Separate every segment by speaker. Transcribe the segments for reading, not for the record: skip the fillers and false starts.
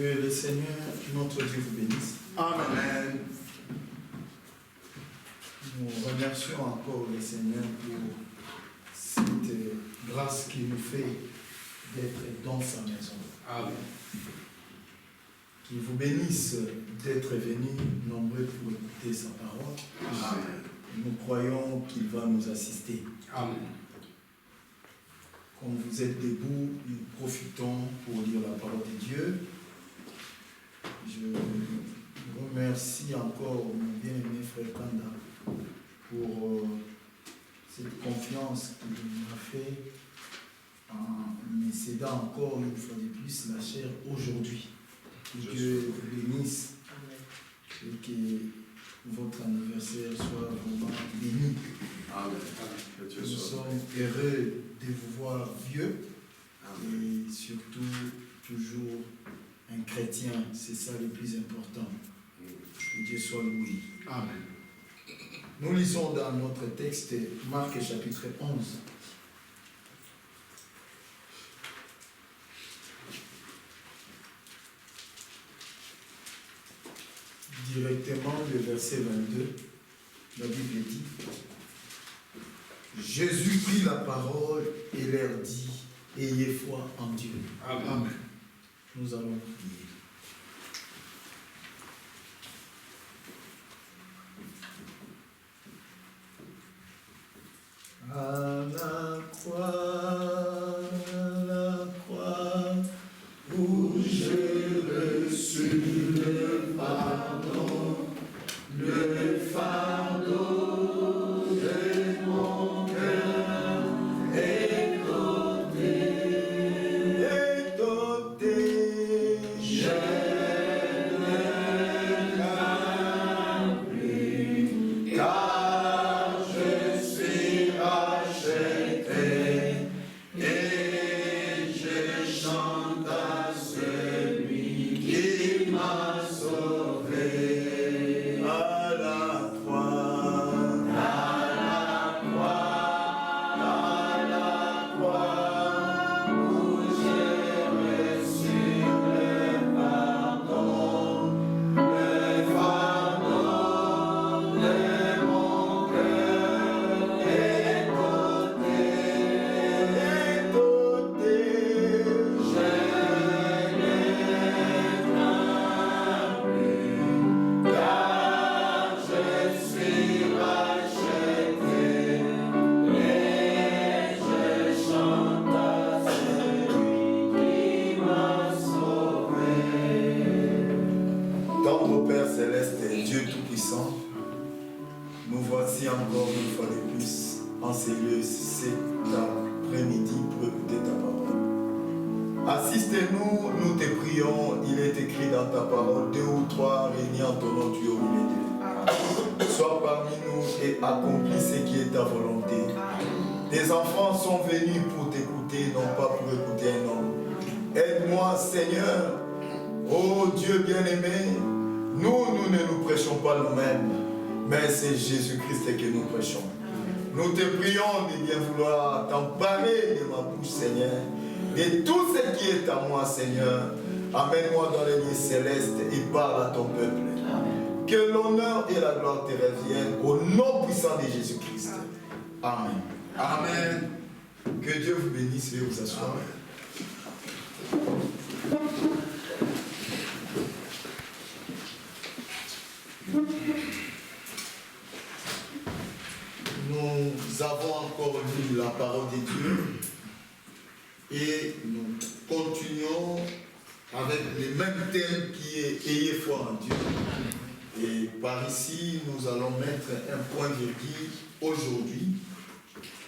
Speaker 1: Que le Seigneur, notre Dieu, vous bénisse.
Speaker 2: Amen.
Speaker 1: Nous remercions encore le Seigneur pour cette grâce qu'il nous fait d'être dans sa maison.
Speaker 2: Amen.
Speaker 1: Qu'il vous bénisse d'être venus nombreux pour écouter sa parole.
Speaker 2: Amen.
Speaker 1: Nous croyons qu'il va nous assister.
Speaker 2: Amen.
Speaker 1: Quand vous êtes debout, nous profitons pour lire la parole de Dieu. Je remercie encore mon bien-aimé frère Kanda pour cette confiance qu'il m'a fait en me cédant encore une fois de plus la chair aujourd'hui. Que Dieu vous bénisse et que votre anniversaire soit vraiment béni.
Speaker 2: Amen.
Speaker 1: Nous sommes heureux de vous voir vieux et surtout toujours un chrétien, c'est ça le plus important. Que Dieu soit loué.
Speaker 2: Amen.
Speaker 1: Nous lisons dans notre texte Marc chapitre 11. Directement le verset 22, la Bible dit: Jésus prit la parole et leur dit: ayez foi en Dieu.
Speaker 2: Amen.
Speaker 1: Amen. Nous allons prier. À la croix, où j'ai reçu le pardon, le fardeau de mon cœur est ôté, je ne crains plus, car je suis racheté et je chante à celui qui m'a sauvé. À la croix, où j'ai reçu le pardon, le fardeau de mon cœur est ôté, je ne crains plus, car je suis racheté et je chante à celui qui m'a sauvé. Tendre Père Céleste et Dieu Tout-Puissant, nous voici encore une fois de plus en ces lieux cet après-midi pour écouter ta parole. Assiste-nous, nous te prions, il est écrit dans ta parole, 2 ou 3 réunis en ton nom, tu es au milieu d'eux. Sois parmi nous et accomplis ce qui est ta volonté. Tes enfants sont venus pour t'écouter, non pas pour écouter un homme. Aide-moi, Seigneur, ô Dieu bien-aimé, nous ne nous prêchons pas nous-mêmes, mais c'est Jésus-Christ que nous prêchons. Nous te prions de bien vouloir t'emparer de ma bouche, Seigneur, de tout ce qui est à moi, Seigneur. Amène-moi dans les lieux célestes et parle à ton peuple. Que l'honneur et la gloire te reviennent au nom puissant de Jésus-Christ. Amen.
Speaker 2: Amen.
Speaker 1: Que Dieu vous bénisse et vous assoie. Nous avons encore lu la parole de Dieu et nous continuons avec le même thème qui est ayez foi en Dieu. Et par ici, nous allons mettre un point virgule aujourd'hui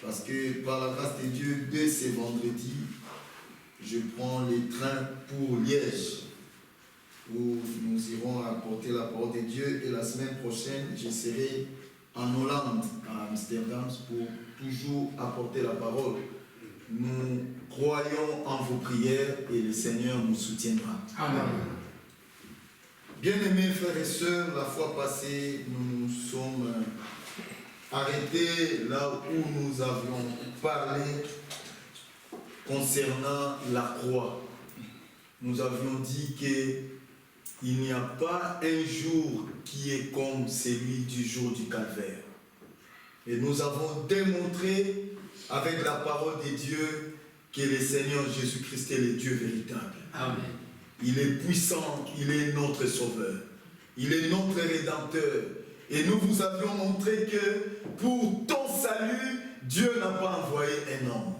Speaker 1: parce que par la grâce de Dieu, dès ce vendredi, je prends les trains pour Liège où nous irons apporter la parole de Dieu et la semaine prochaine, je serai en Hollande, à Amsterdam, pour toujours apporter la parole. Nous croyons en vos prières et le Seigneur nous soutiendra.
Speaker 2: Amen.
Speaker 1: Bien-aimés frères et sœurs, la fois passée, nous nous sommes arrêtés là où nous avions parlé concernant la croix. nous avions dit qu'il n'y a pas un jour qui est comme celui du jour du calvaire. Et nous avons démontré avec la parole de Dieu que le Seigneur Jésus-Christ est le Dieu véritable.
Speaker 3: Amen.
Speaker 1: Il est puissant, il est notre sauveur. Il est notre rédempteur. Et nous vous avions montré que pour ton salut, Dieu n'a pas envoyé un homme.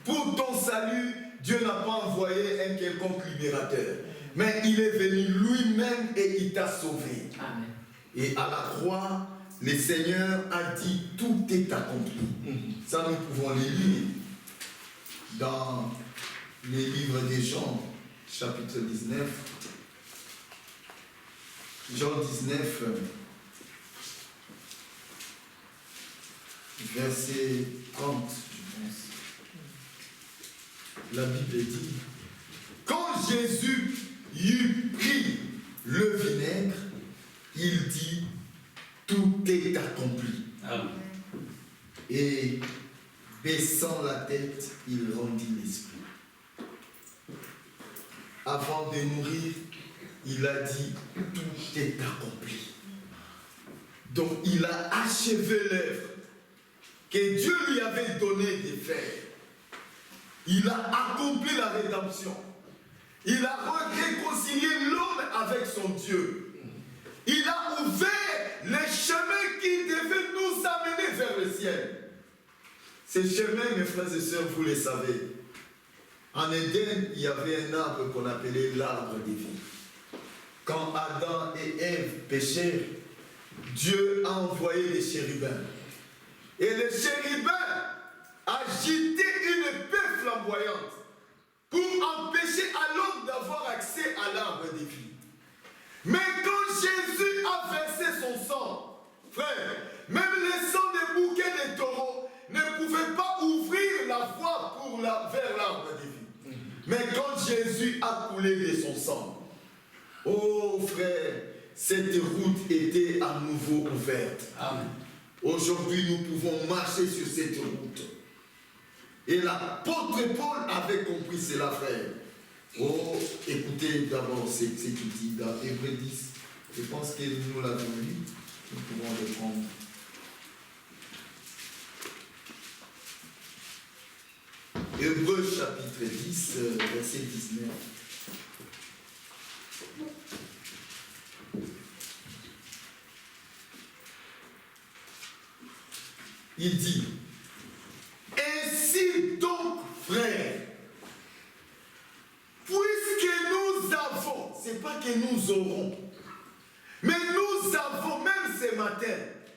Speaker 1: Pour ton salut, Dieu n'a pas envoyé un quelconque libérateur. Mais il est venu lui-même et il t'a sauvé.
Speaker 3: Amen.
Speaker 1: Et à la croix, le Seigneur a dit tout est accompli. Ça, nous pouvons le lire dans les livres des Jean, chapitre 19. Jean 19, verset 30, je pense. La Bible dit, quand Jésus eut pris le vinaigre, il dit, tout est accompli.
Speaker 3: Amen.
Speaker 1: Et baissant la tête, il rendit l'esprit. Avant de mourir, il a dit, tout est accompli. Donc il a achevé l'œuvre que Dieu lui avait donné de faire. Il a accompli la rédemption. Il a réconcilié l'homme avec son Dieu. Il a ouvert les chemins qui devaient nous amener vers le ciel. Ces chemins, mes frères et sœurs, vous les savez. En Éden, il y avait un arbre qu'on appelait l'arbre de vie. Quand Adam et Ève péchèrent, Dieu a envoyé les chérubins. Et les chérubins agitaient une épée flamboyante pour empêcher à l'homme d'avoir accès à l'arbre de vie. Mais quand Jésus a versé son sang, frère, même le sang des bouquets de taureaux ne pouvait pas ouvrir la voie vers l'arbre de vie. Mais quand Jésus a coulé de son sang, oh frère, cette route était à nouveau ouverte.
Speaker 3: Amen.
Speaker 1: Aujourd'hui, nous pouvons marcher sur cette route. Et l'apôtre Paul avait compris cela, frère. Oh, écoutez d'abord ce qu'il dit dans Hébreux 10. Je pense que nous l'avons lu. Nous pouvons le prendre. Hébreux chapitre 10, verset 19. Il dit, ainsi donc, frères, puisque nous avons, c'est pas que nous aurons, mais nous avons, même ce matin,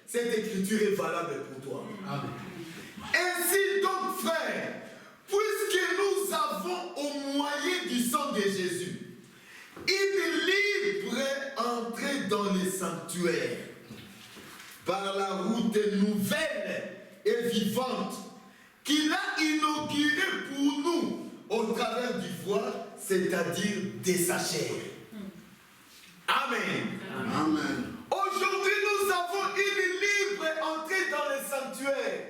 Speaker 1: cette écriture est valable pour toi.
Speaker 3: Amen.
Speaker 1: Ainsi donc, frères, puisque nous avons au moyen du sang de Jésus une libre entrée dans les sanctuaires par la route nouvelle et vivante qu'il a inaugurée pour nous au travers du voile, c'est-à-dire de sa chair. Amen.
Speaker 2: Amen.
Speaker 1: Aujourd'hui, nous avons une libre entrée dans les sanctuaires.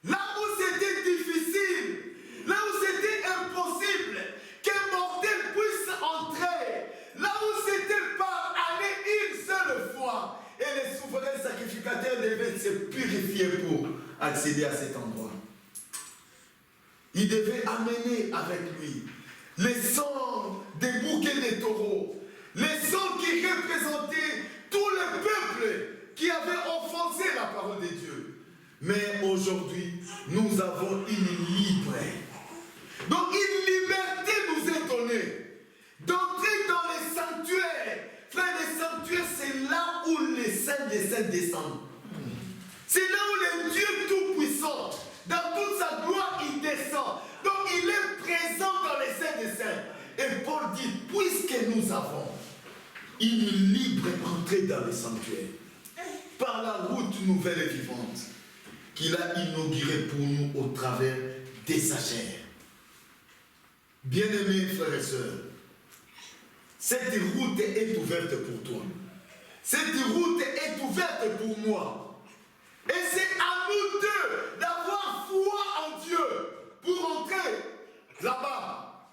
Speaker 1: Là où c'était difficile, là où c'était impossible qu'un mortel puisse entrer, là où c'était par année une seule fois, et les souverains sacrificateurs devaient se purifier pour accéder à cet endroit. Il devait amener avec lui les sangs des bouquets de taureaux, les sangs qui représentaient tout le peuple qui avait offensé la parole de Dieu. Mais aujourd'hui, nous avons une libre. Donc une liberté nous est donnée d'entrer dans les sanctuaires. Frère, les sanctuaires, c'est là où les saints des saints descendent. C'est là où le Dieu Tout-Puissant, dans toute sa gloire, il descend. Donc il est présent dans les saints des saints. Et Paul dit, puisque nous avons une libre entrée dans les sanctuaires, par la route nouvelle et vivante, qu'il a inaugurée pour nous au travers de sa chair. Bien-aimés frères et sœurs, cette route est ouverte pour toi. Cette route est ouverte pour moi. Et c'est à nous deux d'avoir foi en Dieu pour entrer là-bas.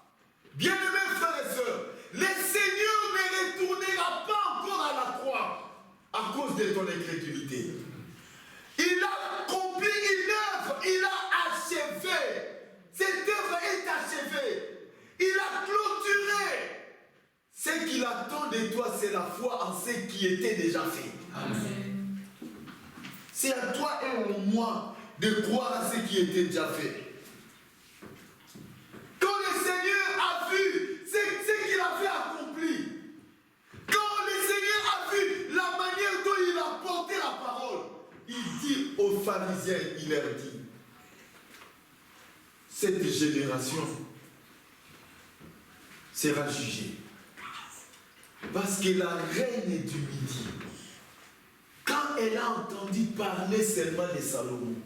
Speaker 1: Bien-aimés frères et sœurs, à cause de ton incrédulité. Il a accompli une œuvre, il a achevé. Cette œuvre est achevée. Il a clôturé. Ce qu'il attend de toi, c'est la foi en ce qui était déjà fait.
Speaker 2: Amen.
Speaker 1: C'est à toi et à moi de croire à ce qui était déjà fait. Quand le Seigneur a vu ce qu'il avait accompli, quand le Seigneur a vu la manière dont il a porté la parole, il dit aux pharisiens, il leur dit, cette génération sera jugée. Parce que la reine du Midi, quand elle a entendu parler seulement de Salomon,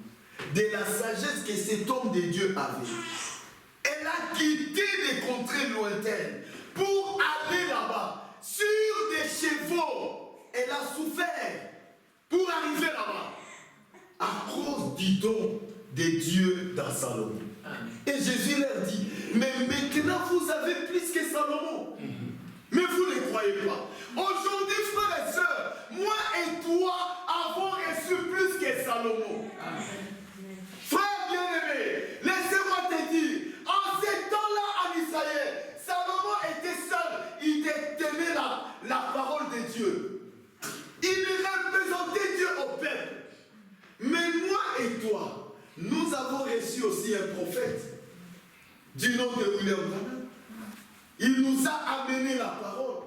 Speaker 1: de la sagesse que cet homme de Dieu avait, elle a quitté les contrées lointaines pour aller là-bas, sur des chevaux. Elle a souffert pour arriver là-bas, à cause du don de Dieu dans Salomon. Et Jésus leur dit, mais maintenant vous avez plus que Salomon. Mais vous ne croyez pas. Aujourd'hui, frères et sœurs, moi et toi avons reçu plus que Salomon. Frère bien-aimé, laissez-moi te dire, en ce temps-là en Israël, Salomon était seul, il détenait la parole de Dieu. Il représentait Dieu au peuple. Mais moi et toi, nous avons reçu aussi un prophète du nom de William Branham. Il nous a amené la parole.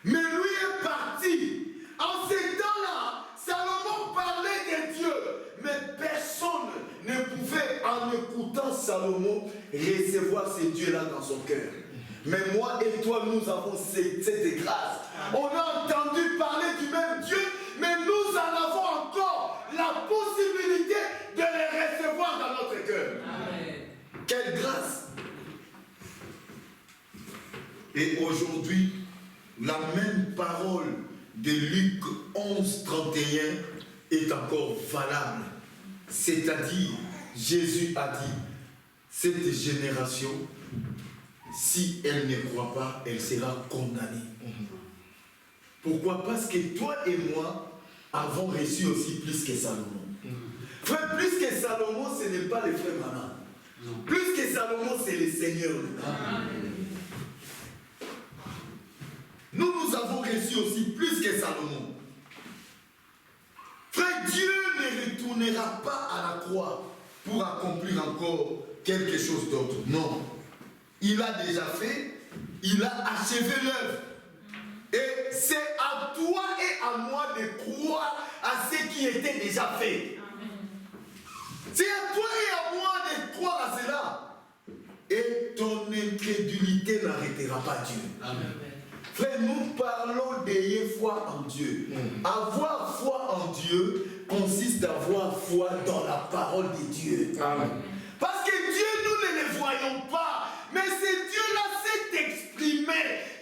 Speaker 1: Mais lui est parti. En ces temps-là, Salomon parlait de Dieu. Mais personne ne pouvait, en écoutant Salomon, recevoir ce Dieu-là dans son cœur. Mais moi et toi, nous avons cette grâce. On a entendu parler du même Dieu, mais nous en avons encore la possibilité de les recevoir dans notre cœur. Amen. Quelle grâce! Et aujourd'hui, la même parole de Luc 11, 31 est encore valable. C'est-à-dire, Jésus a dit, cette génération, si elle ne croit pas, elle sera condamnée. Pourquoi? Parce que toi et moi avons reçu aussi plus que Salomon. Frère, plus que Salomon, ce n'est pas le frère Manan. Plus que Salomon, c'est le Seigneur. Nous avons reçu aussi plus que Salomon. Frère, Dieu ne retournera pas à la croix pour accomplir encore quelque chose d'autre. Non. Il a déjà fait, il a achevé l'œuvre. Et c'est à toi et à moi de croire à ce qui était déjà fait. C'est à toi et à moi de croire à cela. Et ton incrédulité n'arrêtera pas Dieu. Amen. Frère, nous parlons d'ayez foi en Dieu. Avoir foi en Dieu consiste à avoir foi dans la parole de Dieu. Amen. Parce que Dieu, nous ne le voyons pas. Mais ce Dieu-là s'est exprimé.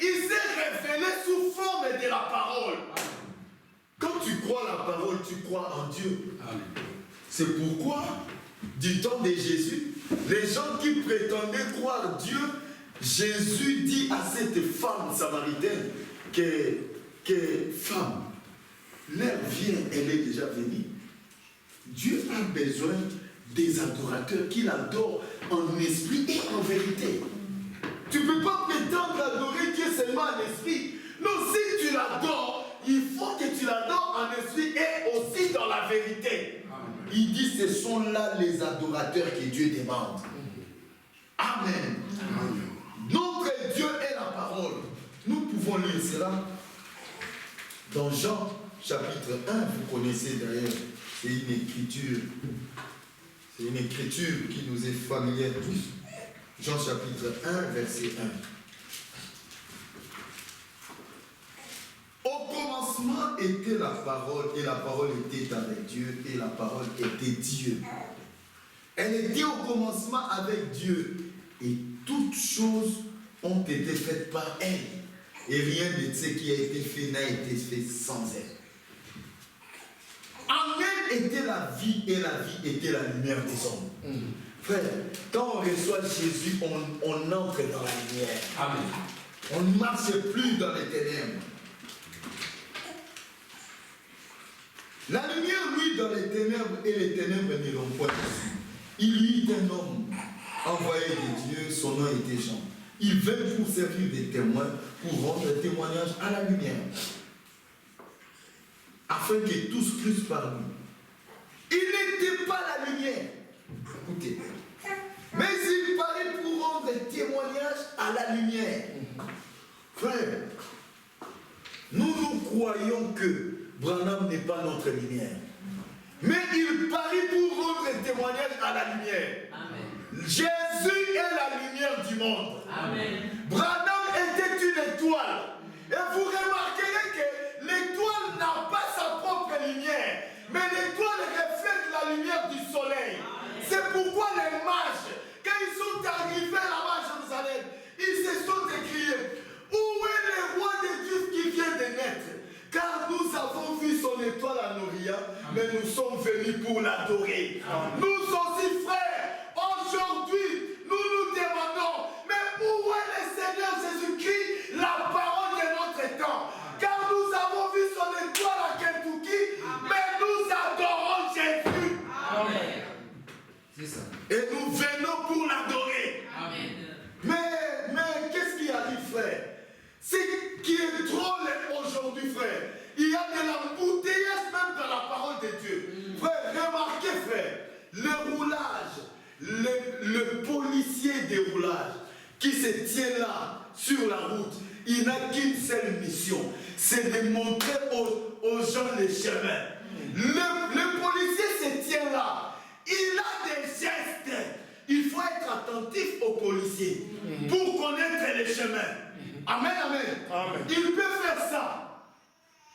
Speaker 1: Il s'est révélé sous forme de la parole. Quand tu crois la parole, tu crois en Dieu. Amen. C'est pourquoi, du temps de Jésus, les gens qui prétendaient croire Dieu, Jésus dit à cette femme samaritaine que femme, l'heure vient, elle est déjà venue. Dieu a besoin des adorateurs qui l'adorent en esprit et en vérité. Tu ne peux pas prétendre adorer Dieu seulement en esprit. Non, si tu l'adores, il faut que tu l'adores en esprit et aussi dans la vérité. Amen. Il dit ce sont là les adorateurs que Dieu demande. Amen. Amen. Notre Dieu est la parole. Nous pouvons lire cela dans Jean chapitre 1. Vous connaissez d'ailleurs, c'est une écriture. C'est une écriture qui nous est familière tous. Jean chapitre 1, verset 1. Au commencement était la parole, et la parole était avec Dieu, et la parole était Dieu. Elle était au commencement avec Dieu, et toutes choses ont été faites par elle. Et rien de ce qui a été fait n'a été fait sans elle. En elle était la vie, et la vie était la lumière des hommes. Frère, quand on reçoit Jésus, on entre dans la lumière. Amen. On ne marche plus dans les ténèbres. La lumière, lui, dans les ténèbres, et les ténèbres ne l'ont point reçu. Il y eut un homme envoyé de Dieu, son nom était Jean. Il vint pour servir des témoins, pour rendre le témoignage à la lumière, afin que tous crussent par lui. Il n'était pas la lumière, écoutez, mais il paraît pour rendre témoignage à la lumière. Frère, nous croyons que Branham n'est pas notre lumière, mais il paraît pour rendre témoignage à la lumière. Amen. Jésus est la lumière du monde. Amen. Branham était une étoile. Et vous remarquerez que l'étoile n'a pas sa propre lumière, mais l'étoile reflète la lumière du soleil. C'est pourquoi les mages, quand ils sont arrivés là-bas à Jérusalem, ils se sont écriés: où est le roi des Juifs qui vient de naître? Car nous avons vu son étoile à Noria, mais nous sommes venus pour l'adorer. Nous aussi, frères, aujourd'hui, nous nous demandons, mais où est le Seigneur Jésus-Christ, la parole de notre temps? Car nous avons vu son étoile à Kentucky, mais nous adorons Jésus. Amen. C'est ça. Et nous venons pour l'adorer. Amen. Mais qu'est-ce qui arrive, frère? Ce qui est drôle aujourd'hui, frère, il y a de l'embouteillage même dans la parole de Dieu. Frère, remarquez, frère, le roulage, le policier des roulages qui se tient là sur la route, il n'a qu'une seule mission, c'est de montrer aux gens les chemins. Le policier se tient là, il a des gestes. Il faut être attentif aux policiers pour connaître les chemins. Amen, amen, amen. Il peut faire ça.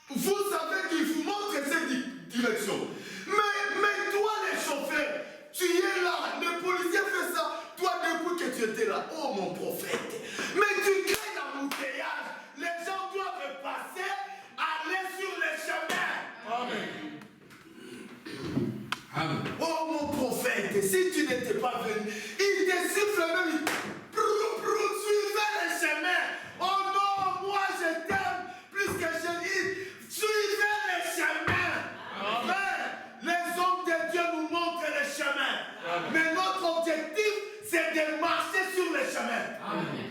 Speaker 1: Vous savez qu'il vous montre cette direction. Mais toi, les chauffeurs, tu es là. Le policier fait ça. Toi, depuis que tu étais là, oh mon prophète. Mais tu crées l'embouteillage. Les gens doivent passer, aller sur les chemins. Amen. Amen. Oh mon prophète, si tu n'étais pas venu, il te siffle même. Suivez les chemins. Oh non, moi je t'aime plus que je dis. Suivez les chemins. Amen. Les hommes de Dieu nous montrent les chemins. Amen. Mais notre objectif, c'est de marcher sur les chemins. Amen.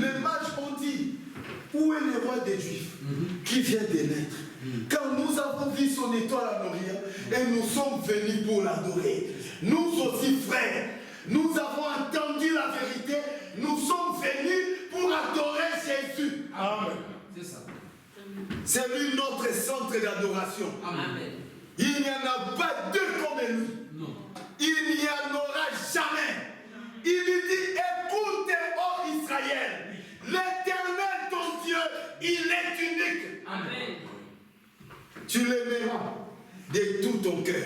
Speaker 1: Les mages ont dit: où est le roi des Juifs qui vient de naître? Car nous avons vu son étoile à Noria et nous sommes venus pour l'adorer. Nous aussi, frères, nous avons entendu la vérité. Nous sommes venus pour adorer Jésus. Amen. C'est ça. C'est lui notre centre d'adoration. Amen. Il n'y en a pas deux comme lui. Non. Il n'y en aura jamais. Il lui dit: écoute, ô Israël, l'Éternel ton Dieu, il est unique. Amen. Tu l'aimeras de tout ton cœur,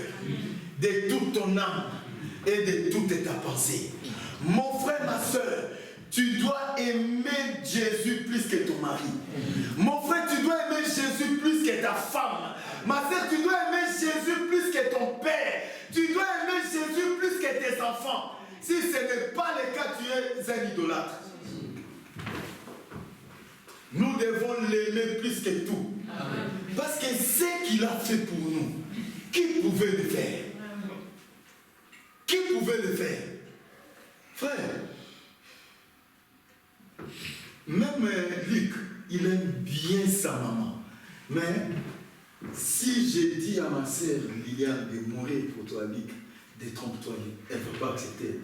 Speaker 1: de toute ton âme et de toute ta pensée. Mon frère, ma soeur, tu dois aimer Jésus plus que ton mari. Mon frère, tu dois aimer Jésus plus que ta femme. Ma soeur, tu dois aimer Jésus plus que ton père. Tu dois aimer Jésus plus que tes enfants. Si ce n'est pas le cas, tu es un idolâtre. Nous devons l'aimer plus que tout. Parce que ce qu'il a fait pour nous, qui pouvait le faire? Qui pouvait le faire? Frère, même Luc, il aime bien sa maman. Mais si j'ai dit à ma sœur Liliane de mourir pour toi, Luc, détrompe-toi, elle ne veut pas accepter.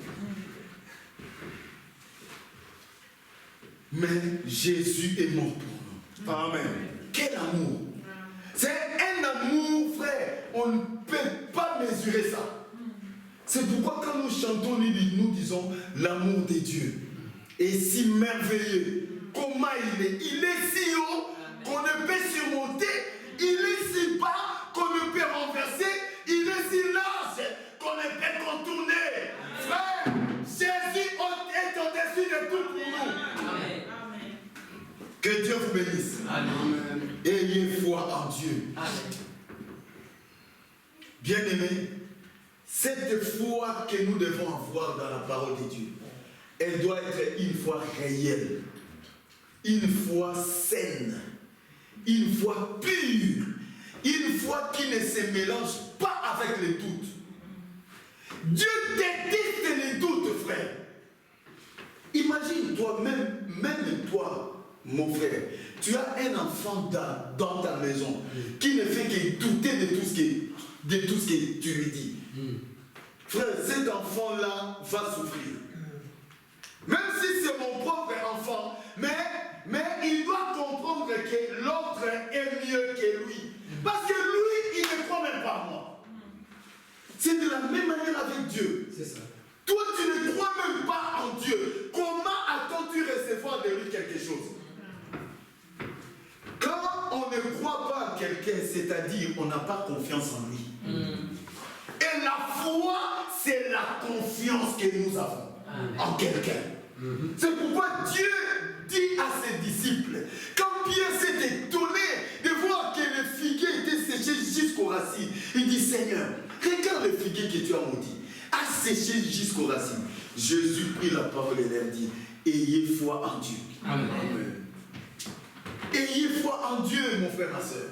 Speaker 1: Mais Jésus est mort pour nous. Amen. Quel amour! C'est un amour, frère. On ne peut pas mesurer ça. C'est pourquoi quand nous chantons, nous disons l'amour de Dieu est si merveilleux. Comment il est? Il est si haut qu'on ne peut surmonter. Il est si bas qu'on ne peut renverser. Il est si large qu'on ne peut contourner. Frère, Jésus est au-dessus de tout pour nous. Amen. Que Dieu vous bénisse. Amen. Ayez foi en Dieu. Amen. Bien-aimés, cette foi que nous devons avoir dans la parole de Dieu, elle doit être une foi réelle, une foi saine, une foi pure, une foi qui ne se mélange pas avec les doutes. Dieu déteste les doutes, frère. Imagine-toi, même toi, mon frère, tu as un enfant dans ta maison qui ne fait que douter de tout ce que tu lui dis. Frère, cet enfant-là va souffrir. Même si c'est mon propre enfant, mais il doit comprendre que l'autre est mieux que lui. Parce que lui, il ne croit même pas en moi. C'est de la même manière avec Dieu.
Speaker 3: C'est ça.
Speaker 1: Toi, tu ne crois même pas en Dieu. Comment attends-tu recevoir de lui quelque chose? Quand on ne croit pas en quelqu'un, c'est-à-dire on n'a pas confiance en lui. Et la foi, c'est la confiance que nous avons en quelqu'un. C'est pourquoi Dieu dit à ses disciples, quand Pierre s'est étonné de voir que le figuier était séché jusqu'aux racines, il dit, Seigneur, regarde le figuier que tu as maudit, a séché jusqu'aux racines. Jésus prit la parole et leur dit, ayez foi en Dieu.
Speaker 3: Amen.
Speaker 1: Ayez foi en Dieu, mon frère, ma soeur.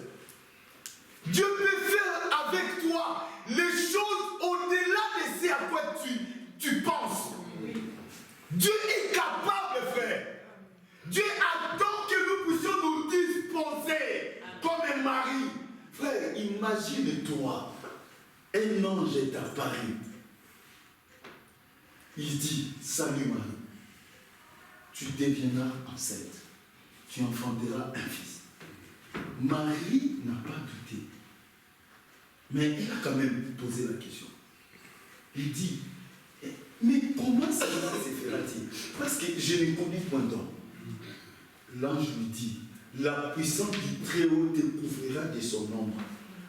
Speaker 1: Dieu peut faire avec toi les choses au-delà de ce à quoi tu penses. Dieu est capable, frère. Dieu attend que nous puissions nous disposer comme un mari. Frère, imagine-toi, un ange est apparu. Il dit, salut Marie, tu deviendras enceinte, tu enfanteras un fils. Marie n'a pas douté, mais elle a quand même posé la question. Il dit, mais comment cela se fera-t-il? Parce que je ne connais point d'homme. L'ange lui dit, la puissance du Très-Haut te couvrira de son ombre.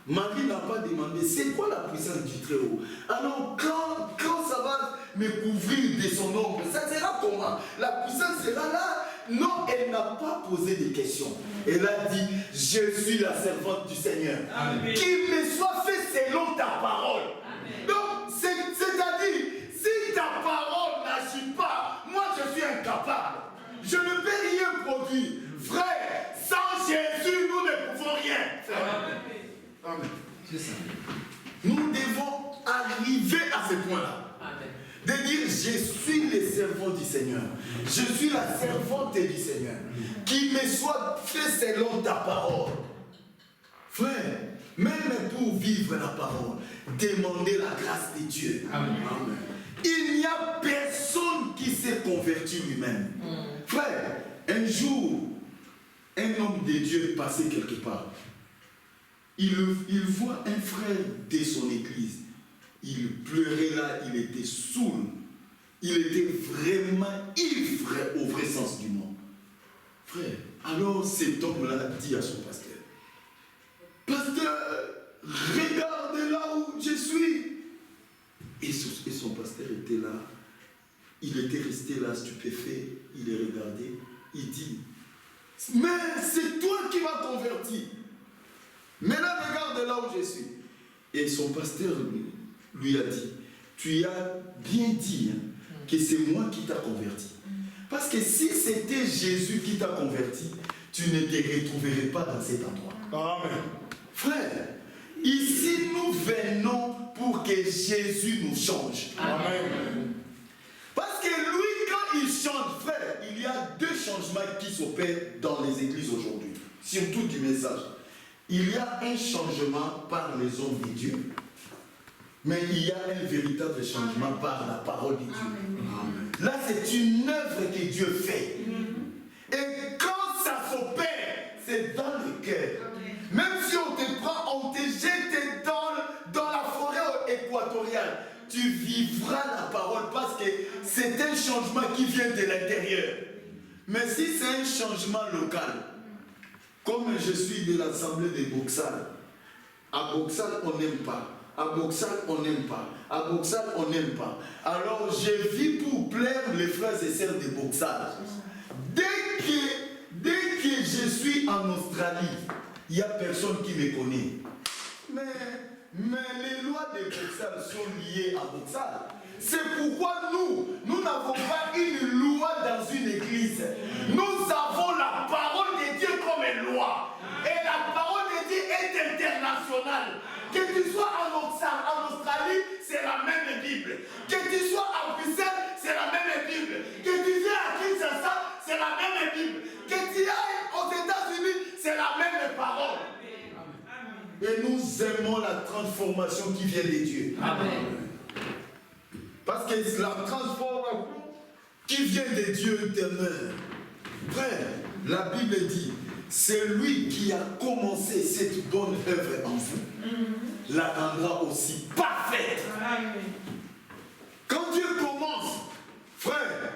Speaker 1: Marie n'a pas demandé, c'est quoi la puissance du Très-Haut? Alors quand ça va me couvrir de son ombre, ça sera comment? La puissance sera là? Non, elle n'a pas posé de questions. Elle a dit, je suis la servante du Seigneur. Qu'il me soit fait selon ta parole. Amen. Donc, c'est-à-dire, si ta parole n'agit pas, moi je suis incapable. Je ne peux rien produire. Frère, sans Jésus, nous ne pouvons rien faire. Amen.
Speaker 3: C'est ça.
Speaker 1: Nous devons arriver à ce point-là. De dire, je suis le servant du Seigneur. Je suis la servante du Seigneur. Qu'il me soit fait selon ta parole. Frère, même pour vivre la parole, demandez la grâce de Dieu.
Speaker 3: Amen.
Speaker 1: Amen. Il n'y a personne qui s'est converti lui-même. Frère, un jour, un homme de Dieu passait quelque part. Il voit un frère de son église. Il pleurait là, il était saoul. Il était vraiment ivre au vrai sens du mot. Frère, alors cet homme-là dit à son pasteur, pasteur, regarde là où je suis. Et son pasteur était là. Il était resté là, stupéfait. Il est regardé. Il dit, mais c'est toi qui m'as converti. Maintenant, regarde là où je suis. Et son pasteur lui a dit, tu as bien dit que c'est moi qui t'a converti. Parce que si c'était Jésus qui t'a converti, tu ne te retrouverais pas dans cet endroit. Amen. Frère, ici nous venons pour que Jésus nous change. Amen. Parce que lui, quand il change, frère, il y a deux changements qui s'opèrent dans les églises aujourd'hui, surtout du message. Il y a un changement par les hommes de Dieu, mais il y a un véritable changement par la parole de Dieu. Amen. Là, c'est une œuvre que Dieu fait. Et quand ça s'opère, c'est dans le cœur. Même si on te prend, on te jette dans la forêt équatoriale, tu vivras la parole parce que c'est un changement qui vient de l'intérieur. Mais si c'est un changement local, comme je suis de l'assemblée de Boxal, à Boxal on n'aime pas, à Boxal on n'aime pas, à Boxal on n'aime pas. Alors je vis pour plaire les frères et sœurs de Boxal. Dès que je suis en Australie, il n'y a personne qui me connaît. Mais les lois de Boxal sont liées à Boxal. C'est pourquoi nous n'avons pas une loi dans une église. Nous avons la parole de Dieu comme une loi. Et la parole de Dieu est internationale. internationale. Que tu sois en Australie, c'est la même Bible. Que tu sois à Bruxelles, c'est la même Bible. Que tu viens à Kinshasa, c'est la même Bible. Que tu ailles aux États-Unis, c'est la même parole. Et nous aimons la transformation qui vient de Dieu.
Speaker 3: Amen.
Speaker 1: Parce que la transformation qui vient de Dieu demeure. Frère, la Bible dit, c'est lui qui a commencé cette bonne œuvre en vous, la rendra aussi parfaite. Quand Dieu commence, frère,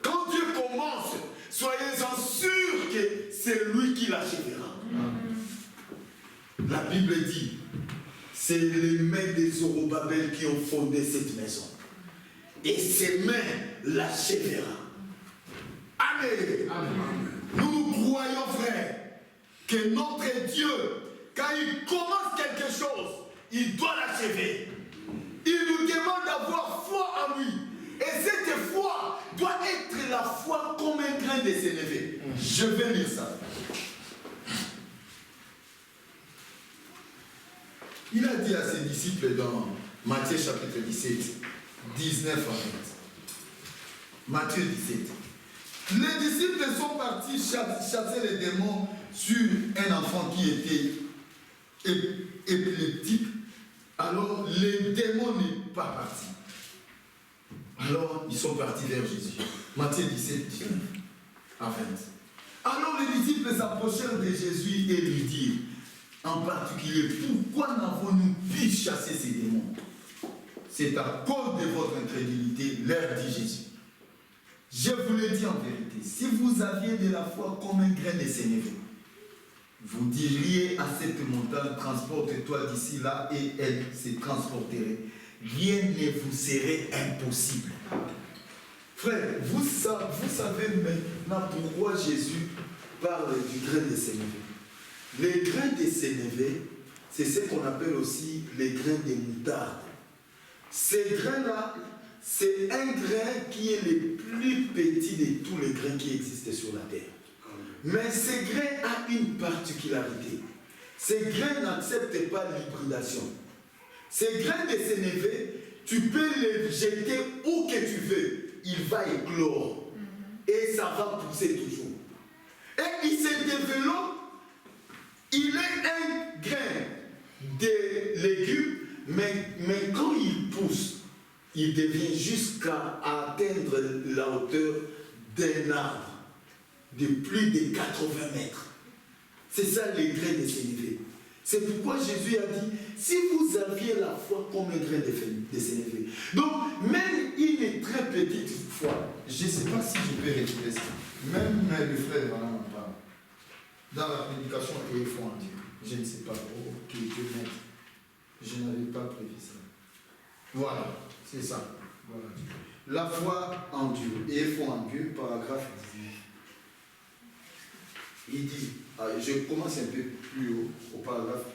Speaker 1: quand Dieu commence, soyez-en sûrs que c'est lui qui l'achèvera. La Bible dit, c'est les mains des Zorobabel qui ont fondé cette maison. Et ses mains l'achèvera. Amen.
Speaker 2: Amen.
Speaker 1: Nous croyons, frère, que notre Dieu, quand il commence quelque chose, il doit l'achever. Il nous demande d'avoir foi en lui. Et cette foi doit être la foi comme un grain de sénévé. Je vais lire ça. Il a dit à ses disciples dans Matthieu chapitre 17, 19 à 20. Matthieu 17. Les disciples sont partis chasser les démons sur un enfant qui était épileptique. Alors les démons n'est pas partis. Alors ils sont partis vers Jésus. Matthieu 17, 19 à 20. Alors les disciples s'approchèrent de Jésus et lui dirent, en particulier, pourquoi n'avons-nous pu chasser ces démons? C'est à cause de votre incrédulité, leur dit Jésus. Je vous le dis en vérité, si vous aviez de la foi comme un grain de sénévé, vous diriez à cette montagne, transporte-toi d'ici là, et elle se transporterait. Rien ne vous serait impossible. Frère, vous savez maintenant pourquoi Jésus parle du grain de sénévé. Les grains de sénévé, c'est ce qu'on appelle aussi les grains de moutarde. Ces grains-là, c'est un grain qui est le plus petit de tous les grains qui existent sur la terre. Mais ce grain a une particularité. Ces grains n'acceptent pas l'hybridation. Ces grains de sénévé, tu peux les jeter où que tu veux. Il va éclore. Et ça va pousser toujours. Et il se développe. Il est un grain de légumes, mais quand il pousse, il devient jusqu'à atteindre la hauteur d'un arbre de plus de 80 mètres. C'est ça les grains de sénévé. C'est pourquoi Jésus a dit, si vous aviez la foi comme un grain de sénévé. Donc, même une très petite foi, je ne sais pas si je peux retirer ça. Même le frère en parle. Dans la prédication, il faut en Dieu. Je ne sais pas. Oh, ok, je n'avais pas prévu ça. Voilà, c'est ça. Voilà. La foi en Dieu. Et il faut en Dieu, paragraphe 18. Il dit, je commence un peu plus haut, au paragraphe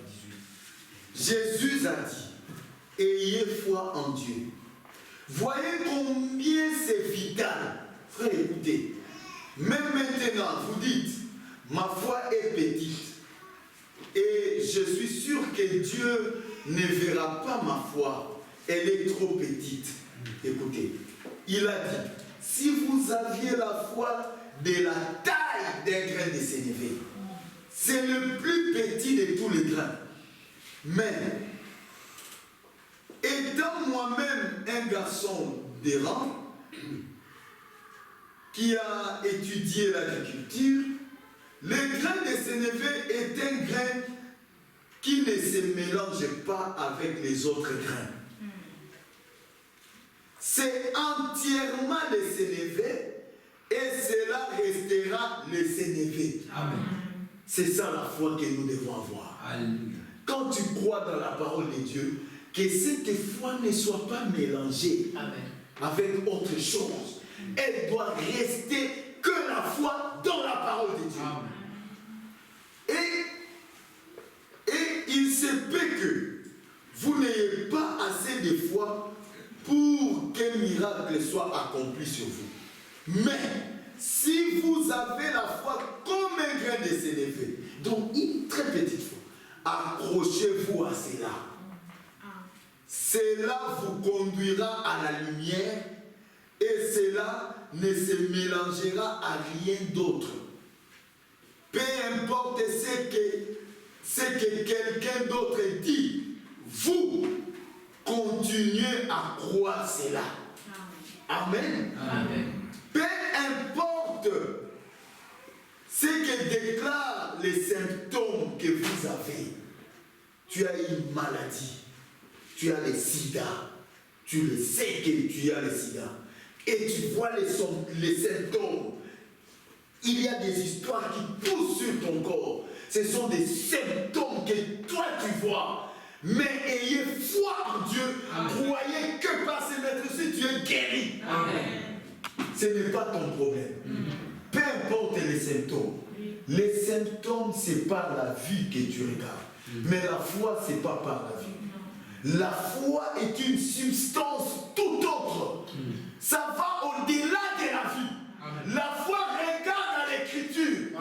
Speaker 1: 18. Jésus a dit, ayez foi en Dieu. Voyez combien c'est vital. Frère, écoutez. Même maintenant, vous dites, ma foi est petite. Et je suis sûr que Dieu ne verra pas ma foi. Elle est trop petite. Écoutez, il a dit, si vous aviez la foi de la taille d'un grain de sénévé, c'est le plus petit de tous les grains. Mais, étant moi-même un garçon d'errant, qui a étudié l'agriculture, le grain de sénévé est un grain qui ne se mélange pas avec les autres grains. C'est entièrement le sénévé et cela restera le sénévé. Amen. C'est ça la foi que nous devons avoir. Alléluia. Quand tu crois dans la parole de Dieu, que cette foi ne soit pas mélangée avec autre chose. Elle doit rester que la foi dans la parole de Dieu. Amen. Et il se peut que vous n'ayez pas assez de foi pour qu'un miracle soit accompli sur vous. Mais si vous avez la foi comme un grain de sénévé, donc une très petite foi, accrochez-vous à cela. Cela vous conduira à la lumière et cela ne se mélangera à rien d'autre. Peu importe ce que quelqu'un d'autre dit, vous continuez à croire cela. Amen.
Speaker 3: Amen.
Speaker 1: Peu importe ce que déclarent les symptômes que vous avez. Tu as une maladie, tu as le sida, tu le sais que tu as le sida, et tu vois les symptômes. Il y a des histoires qui poussent sur ton corps. Ce sont des symptômes que toi tu vois. Mais ayez foi en Dieu. Amen. Croyez que par ces maîtres-ci, tu es guéri. Amen. Ce n'est pas ton problème. Peu importe les symptômes. Les symptômes, c'est par la vue que tu regardes. Mais la foi, c'est pas par la vue. La foi est une substance tout autre. Ça va au-delà de la vue. Amen. La foi regarde à l'écriture.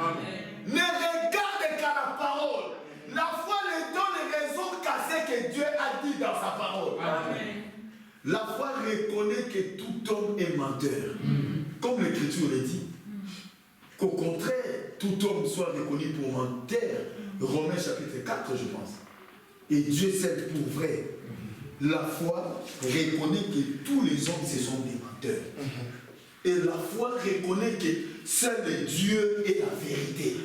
Speaker 1: Ne regarde qu'à la parole. La foi ne donne raison qu'à ce que Dieu a dit dans sa parole. Amen. La foi reconnaît que tout homme est menteur. Comme l'écriture le dit. Qu'au contraire, tout homme soit reconnu pour menteur. Romains chapitre 4, je pense. Et Dieu sait pour vrai. La foi reconnaît que tous les hommes, ce sont des menteurs. Et la foi reconnaît que seul Dieu est la vérité.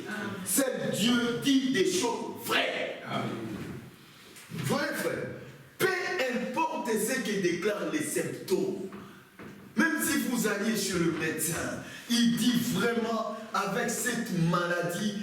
Speaker 1: Seul Dieu dit des choses vraies. Vrai, frère. Peu importe ce que déclarent les symptômes. Même si vous alliez chez le médecin, il dit vraiment, avec cette maladie,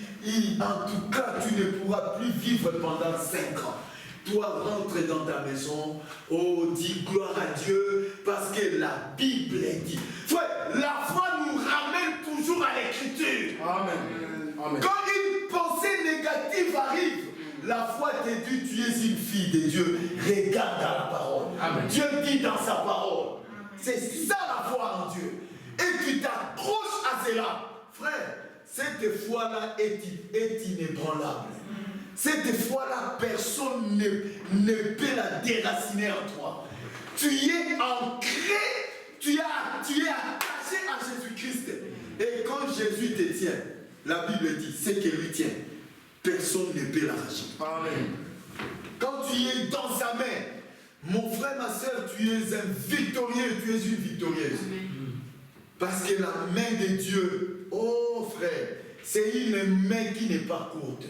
Speaker 1: en tout cas, tu ne pourras plus vivre pendant 5 ans. Toi, rentre dans ta maison, oh, dis gloire à Dieu, parce que la Bible dit. Frère, la foi nous ramène toujours à l'écriture. Amen. Amen. Quand une pensée négative arrive, la foi te dit, tu es une fille de Dieu. Regarde à la parole. Amen. Dieu dit dans sa parole. C'est ça la foi en Dieu. Et tu t'accroches à cela. Frère, cette foi-là est inébranlable. Cette foi-là, personne ne peut la déraciner en toi. Tu y es ancré, tu es attaché à Jésus-Christ. Et quand Jésus te tient, la Bible dit, c'est qu'il lui tient. Personne ne peut l'arracher. Amen. Quand tu es dans sa main, mon frère, ma soeur, tu es un victorieux, tu es une victorieuse. Amen. Parce que la main de Dieu, oh frère, c'est une main qui n'est pas courte.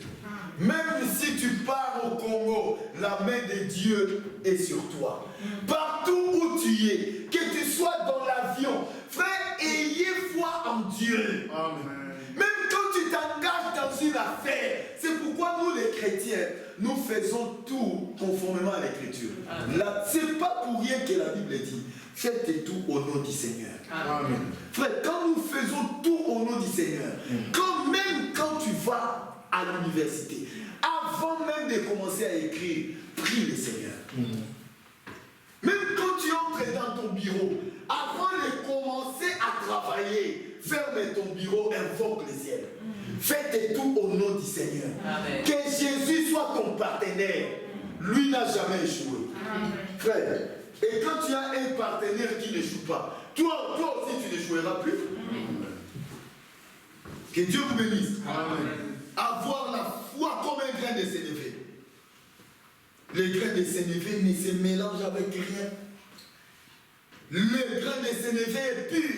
Speaker 1: Même si tu pars au Congo, la main de Dieu est sur toi. Partout où tu es, que tu sois dans l'avion, frère, ayez foi en Dieu. Amen. Même quand tu t'engages dans une affaire, c'est pourquoi nous les chrétiens, nous faisons tout conformément à l'écriture. C'est pas pour rien que la Bible dit, faites tout au nom du Seigneur. Amen. Frère, quand nous faisons tout au nom du Seigneur, même quand tu vas à l'université, avant même de commencer à écrire, prie le Seigneur. Même quand tu entres dans ton bureau, avant de commencer à travailler, ferme ton bureau, invoque le ciel. Faites tout au nom du Seigneur. Amen. Que Jésus soit ton partenaire. Lui n'a jamais échoué. Amen. Frère, et quand tu as un partenaire qui n'échoue pas, toi aussi tu n'échoueras plus. Amen. Que Dieu vous bénisse. Amen. Avoir la foi comme un grain de sénévé. Le grain de sénévé ne se mélange avec rien. Le grain de sénévé est pur.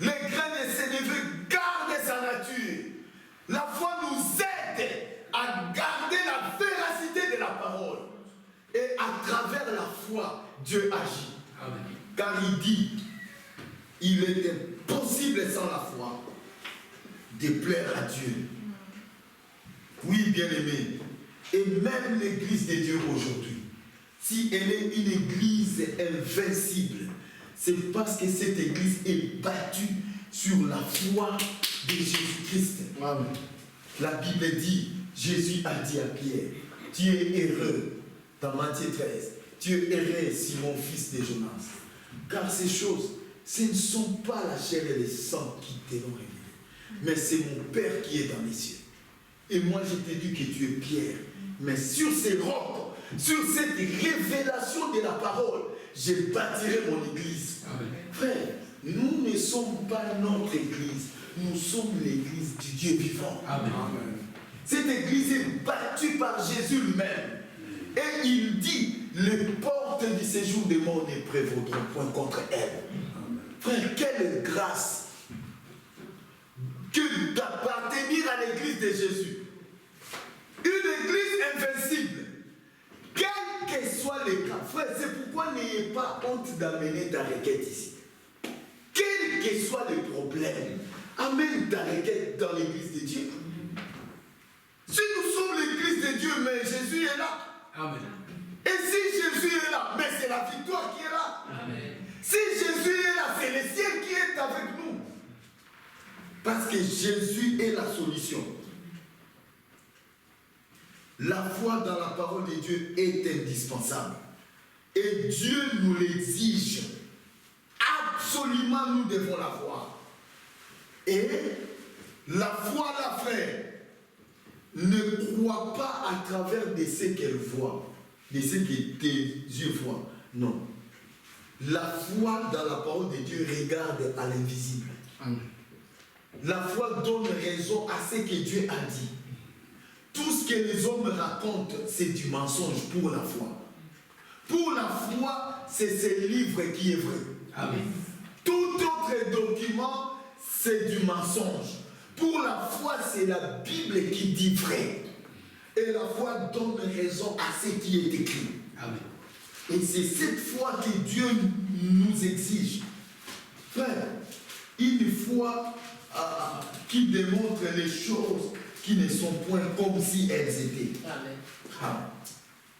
Speaker 1: Le grain de sénévé garde sa nature. La foi nous aide à garder la véracité de la parole. Et à travers la foi, Dieu agit. Amen. Car il dit, il est impossible sans la foi de plaire à Dieu. Oui, bien-aimé. Et même l'église de Dieu aujourd'hui, si elle est une église invincible, c'est parce que cette église est battue sur la foi de Jésus-Christ. Amen. La Bible dit, Jésus a dit à Pierre, tu es heureux, dans Matthieu 13, tu es heureux, Simon, fils de Jonas. Car ces choses, ce ne sont pas la chair et le sang qui te l'ont révélé, mais c'est mon Père qui est dans les cieux. Et moi, je t'ai dit que tu es Pierre, Mais sur ces rocs, sur cette révélation de la parole, je bâtirai mon église.
Speaker 2: Amen.
Speaker 1: Frère, nous ne sommes pas notre église. Nous sommes l'église du Dieu vivant.
Speaker 2: Amen.
Speaker 1: Cette église est bâtie par Jésus lui-même. Et il dit, les portes du séjour des morts ne prévaudront point contre elle. Frère, quelle grâce que d'appartenir à l'église de Jésus. Une église invincible. Quel que soit le cas, frère, c'est pourquoi n'ayez pas honte d'amener ta requête ici. Quel que soit le problème, amène ta requête dans l'église de Dieu. Si nous sommes l'église de Dieu, mais Jésus est là.
Speaker 2: Amen.
Speaker 1: Et si Jésus est là, mais c'est la victoire qui est là.
Speaker 2: Amen.
Speaker 1: Si Jésus est là, c'est le ciel qui est avec nous. Parce que Jésus est la solution. La foi dans la parole de Dieu est indispensable. Et Dieu nous l'exige. Absolument, nous devons la voir. Et la foi, la frère, ne croit pas à travers de ce qu'elle voit, de ce que tes yeux voient. Non. La foi dans la parole de Dieu regarde à l'invisible. La foi donne raison à ce que Dieu a dit. Tout ce que les hommes racontent, c'est du mensonge pour la foi. Pour la foi, c'est ce livre qui est vrai.
Speaker 2: Amen.
Speaker 1: Tout autre document, c'est du mensonge. Pour la foi, c'est la Bible qui dit vrai. Et la foi donne raison à ce qui est écrit.
Speaker 2: Amen.
Speaker 1: Et c'est cette foi que Dieu nous exige. Frère, une foi qui démontre les choses qui ne sont point comme si elles étaient.
Speaker 3: Amen.
Speaker 1: Ah,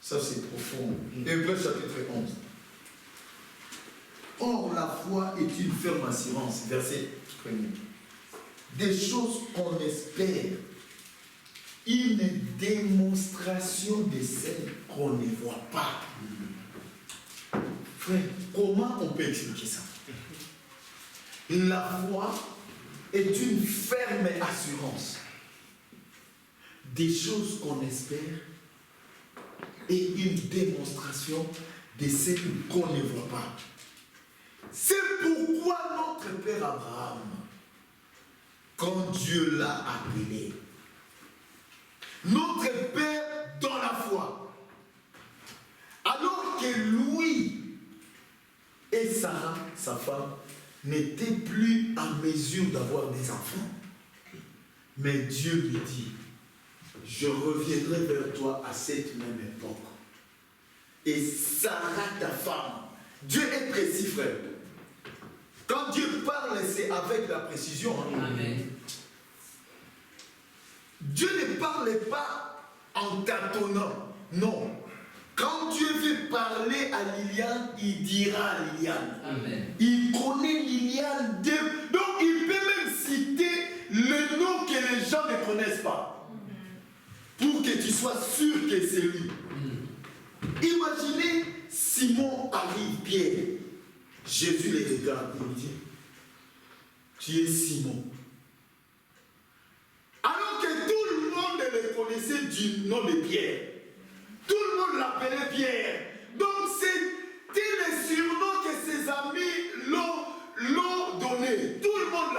Speaker 1: ça c'est profond. Hébreux chapitre 11. Or, la foi est une ferme assurance, verset 1er. Des choses qu'on espère, une démonstration de celles qu'on ne voit pas. Frère, comment on peut expliquer ça? La foi est une ferme assurance des choses qu'on espère et une démonstration de celles qu'on ne voit pas. C'est pourquoi notre père Abraham, quand Dieu l'a appelé, notre père dans la foi, alors que lui et Sarah, sa femme, n'étaient plus en mesure d'avoir des enfants, mais Dieu lui dit, je reviendrai vers toi à cette même époque. Et Sarah, ta femme, Dieu est précis, frère. Quand Dieu parle, c'est avec la précision.
Speaker 3: Amen.
Speaker 1: Dieu ne parle pas en tâtonnant. Non. Quand Dieu veut parler à Liliane, il dira à Liliane.
Speaker 3: Amen.
Speaker 1: Il connaît Liliane. Donc il peut même citer le nom que les gens ne connaissent pas. Pour que tu sois sûr que c'est lui. Imaginez, Simon arrive, Pierre. Jésus les regarde et lui dit, tu es Simon. Alors que tout le monde le connaissait du nom de Pierre. Tout le monde l'appelait Pierre. Donc c'était le surnom que ses amis l'ont donné. Tout le monde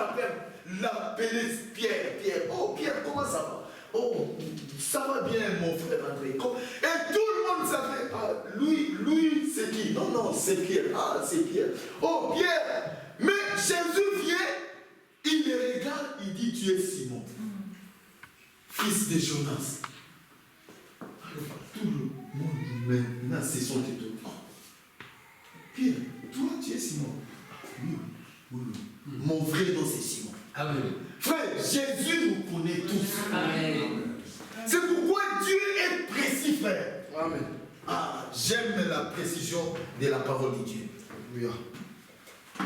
Speaker 1: l'appelait Pierre. Pierre. Oh Pierre, comment ça va? Oh, ça va bien mon frère André. Et tout le monde savait, ah, lui c'est qui? Non, c'est Pierre. Ah, c'est Pierre. Oh Pierre. Mais Jésus vient, il le regarde, il dit, tu es Simon, fils de Jonas. Alors, tout le monde maintenant se sont étonnés. Oh, Pierre, toi tu es Simon. Oui. Mon vrai nom c'est Simon.
Speaker 2: Amen.
Speaker 1: Frère, Jésus nous connaît tous.
Speaker 3: Amen.
Speaker 1: C'est pourquoi Dieu est précis, frère.
Speaker 2: Amen.
Speaker 1: Ah, j'aime la précision de la parole de Dieu.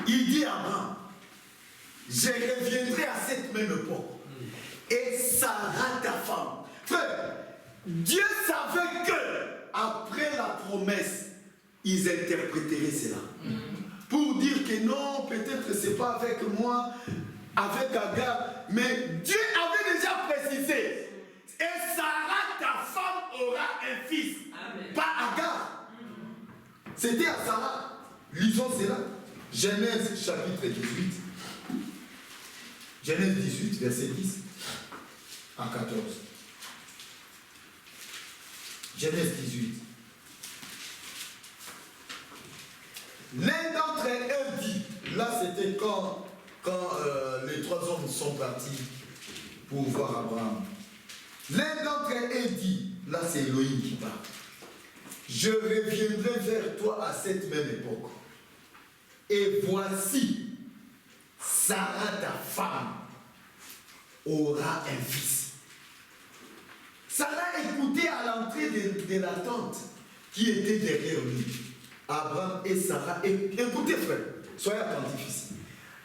Speaker 1: Il dit à Abraham, je reviendrai à cette même époque. Et Sarah, ta femme. Frère, Dieu savait que, après la promesse, ils interpréteraient cela. Pour dire que non, peut-être c'est pas avec moi, avec Agar, mais Dieu avait déjà précisé. Et Sarah, ta femme,
Speaker 3: aura un fils.
Speaker 1: Amen.
Speaker 3: Pas Agar. C'était à Sarah. Lisons cela. Genèse chapitre 18. Genèse 18, verset 10 à 14. Genèse 18. L'un d'entre eux dit, là c'était quand les trois hommes sont partis pour voir Abraham. L'un d'entre eux dit, là c'est Elohim qui parle, je reviendrai vers toi à cette même époque. Et voici, Sarah, ta femme, aura un fils. Sarah écoutait à l'entrée de la tente qui était derrière lui. Abraham et Sarah, écoutez frère, soyez attentifs ici.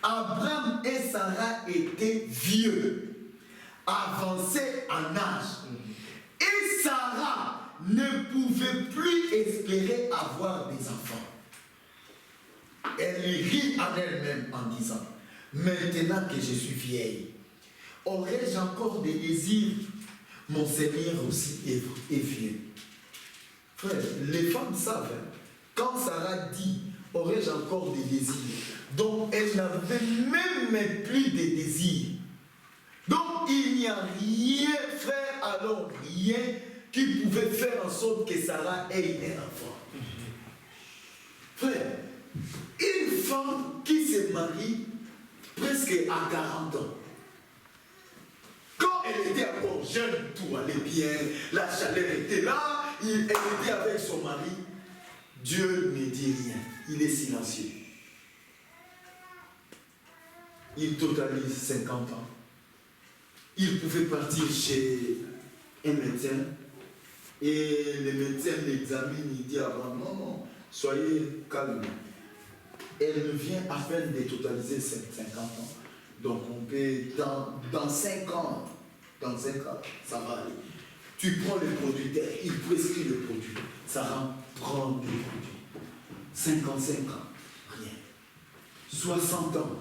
Speaker 3: Abraham et Sarah étaient vieux, avancés en âge. Et Sarah ne pouvait plus espérer avoir des enfants. Elle rit en elle-même en disant, maintenant que je suis vieille, aurais-je encore des désirs? Mon Seigneur aussi est vieux. Frère, les femmes savent, quand Sarah dit, aurais-je encore des désirs? Donc elle n'avait même plus de désirs. Donc il n'y a rien, frère, alors rien qui pouvait faire en sorte que Sarah ait un enfant. Frère, une femme qui se marie presque à 40 ans, quand elle était encore jeune, tout allait bien, la chaleur était là, elle était avec son mari, Dieu ne dit rien, il est silencieux. Il totalise 50 ans. Il pouvait partir chez un médecin et le médecin l'examine, il dit à Abraham, non, soyez calme. Elle vient à peine de totaliser 50 ans. Donc on peut, dans 5 ans, ça va aller. Tu prends le producteur, il prescrit le produit. Ça prend le produit. 55 ans, rien. 60 ans,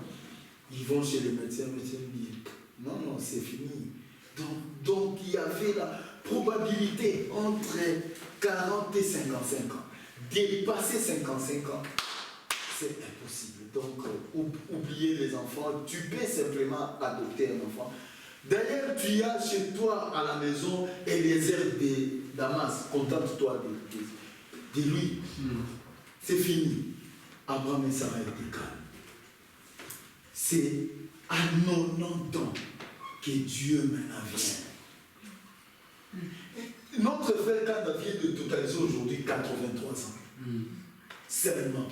Speaker 3: ils vont chez le médecin dit, non, c'est fini. Donc il y avait la probabilité entre 40 et 55 ans. Dépasser 55 ans, c'est impossible. Donc, oubliez les enfants. Tu peux simplement adopter un enfant. D'ailleurs, tu as chez toi à la maison Eliezer de Damas. Contente-toi de lui. C'est fini. Abraham et Sarah étaient calmes. C'est à 90 ans que Dieu maintenant vient. Notre frère Kada vient de totaliser aujourd'hui 83 ans. Seulement.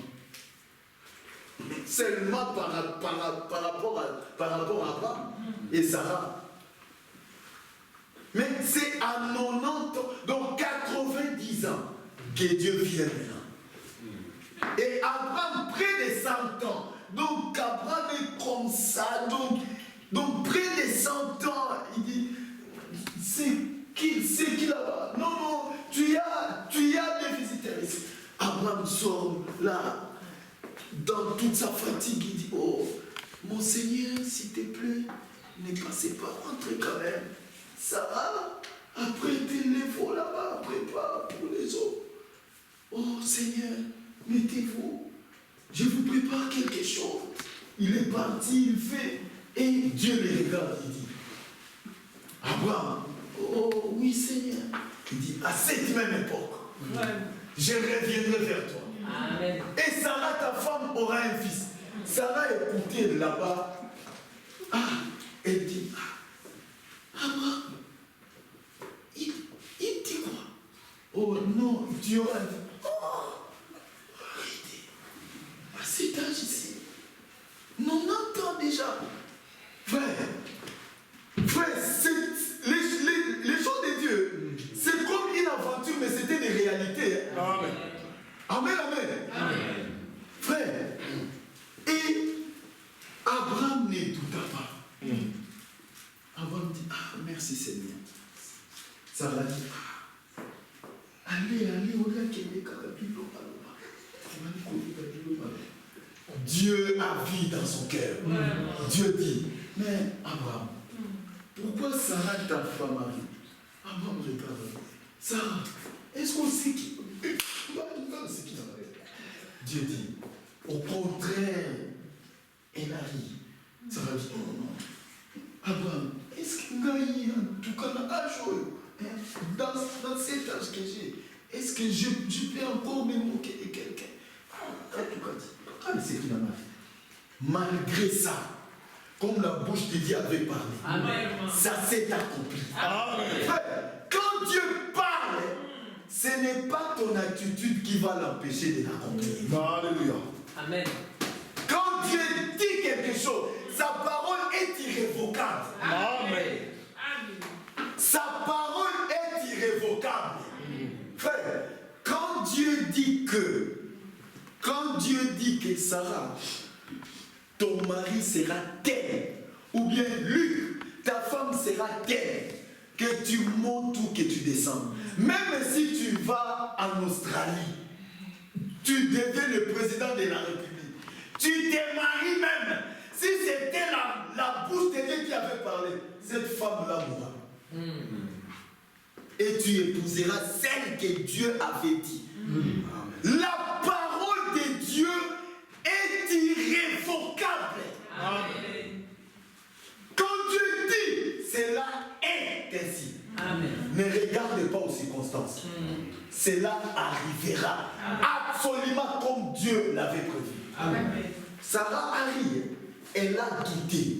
Speaker 3: Seulement par rapport à Abraham et Sarah. Mais c'est à 90 ans, donc 90 ans, que Dieu vient maintenant. Et Abraham, près de 100 ans. Donc Abraham est comme ça. Donc près de 100 ans, il dit, c'est qui là-bas? Non, tu as des visiteurs ici. Abraham sort là. Dans toute sa fatigue, il dit, oh, mon Seigneur, s'il te plaît, ne passez pas, rentrez quand même. Sarah, après tes lèvres là-bas, prépare pour les autres. Oh Seigneur, mettez-vous, je vous prépare quelque chose. Il est parti, il fait, et Dieu le regarde, il dit, Abraham, oh oui Seigneur. Il dit, à cette même époque, je reviendrai vers toi.
Speaker 1: Amen.
Speaker 3: Et Sarah, ta femme, aura un fils. Sarah écoutait là-bas. Elle dit, Abraham, il dit quoi? Oh non, tu auras un fils. Oh, arrêtez. À cet âge ici, 90 ans déjà. Frère, les choses de Dieu, c'est comme une aventure, mais c'était des réalités. Amen. Amen, amen.
Speaker 1: Amen.
Speaker 3: Frère, et Abraham ne douta pas. Abraham dit, merci Seigneur. Sarah dit, allez, regarde qu'il est Dieu a vie dans son cœur. Dieu dit, mais Abraham, pourquoi Sarah ta femme arrive? Abraham regarde. Sarah, est-ce qu'on sait qui? Dieu dit, au contraire, elle arrive. Sarah dit, non. Abraham, est-ce que en tout cas, dans cet âge que j'ai, est-ce que je peux encore me moquer de quelqu'un? En tout cas, c'est finalement. Malgré ça, comme la bouche de Dieu avait parlé, Amen. Ça s'est accompli. Amen. Frère, quand Dieu parle, ce n'est pas ton attitude qui va l'empêcher de l'accomplir. Alléluia. Amen. Quand Dieu dit quelque chose, sa parole est irrévocable. Amen. Sa parole est irrévocable. Frère, quand Dieu dit que Sarah, ton mari sera tel, ou bien Luc, ta femme sera telle, que tu montes ou que tu descends. Même si tu vas en Australie, tu deviens le président de la République, tu te maries même, si c'était la bouche de Dieu qui avait parlé, cette femme-là mourra. Et tu épouseras celle que Dieu avait dit. La parole de Dieu est irrévocable. Amen. Quand Dieu dit, cela est ainsi. Amen. Ne regarde pas aux circonstances. Cela arrivera. Absolument comme Dieu l'avait prévu. Amen. Sarah arrive, elle a douté.